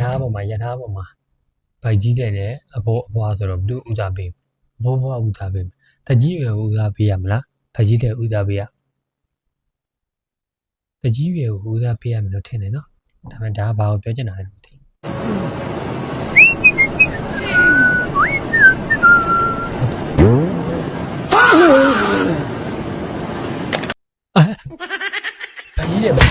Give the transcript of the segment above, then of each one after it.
ထားပေါ်မှာယထာပေါ်မှာဗိုက်ကြီးတဲ့နဲ့အဘောအဘွားဆိုတော့ဘုဥစားပေးအဘောဘွားဥစားပေးတကြီးရွယ်ဥစားပေးရမလားဗိုက်ကြီးတဲ့ဥစားပေးရတကြီးရွယ်ဥစားပေးရမယ်လို့ထင်တယ်နော်ဒါပေမဲ့ဒါကဘာကိုပြောချင်တာလဲမသိဗိုက်ကြီးတဲ့ဘာ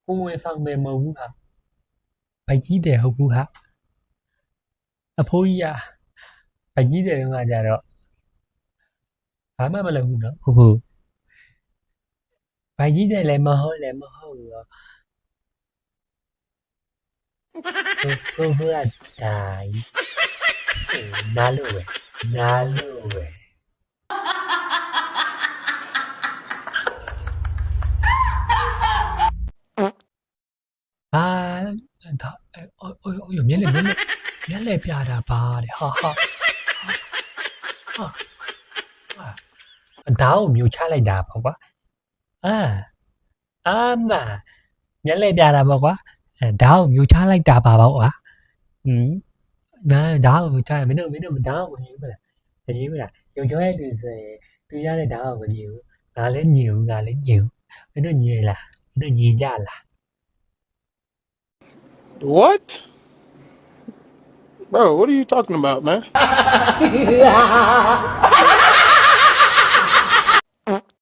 ကိုဝင်ဆောင်တယ်မဟုတ်ဘူးဟာဗိုက်ကြီးတယ်ဟုတ်ဘူးဟာအဖိုးကြီးอ่ะဗိုက်ကြီးတယ်ကကြတော့ဘာမှမလုပ်ဘူးနော်ဟုတ်ဘူးဗိုက်ကြီးတယ်လည်းမဟုတ်ဘူးတော့ဟုတ်ကဒါနားလို့ပဲအာဒါအိုးမျက်လက်ပြတာပါတဲ့ဟာဒါကိုမျိုးချလိုက်တာပေါ့ကွာအာမမျက်လက်ပြတာပေါ့ကွာဒါကိုမျိုးချလိုက်တာပါပေါ့ကွာဒါကိုမျိုးချမင်းတို့ဒါကိုမညဘူးမလားရုပ်ချောရဲ့လူဆိုရင်သူရတဲ့ဒါကိုမညဘူးငါလည်းညင်မင်းတို့ညင်လားမင်းတို့ညင်ကြလား What? Bro, what are you talking about, man?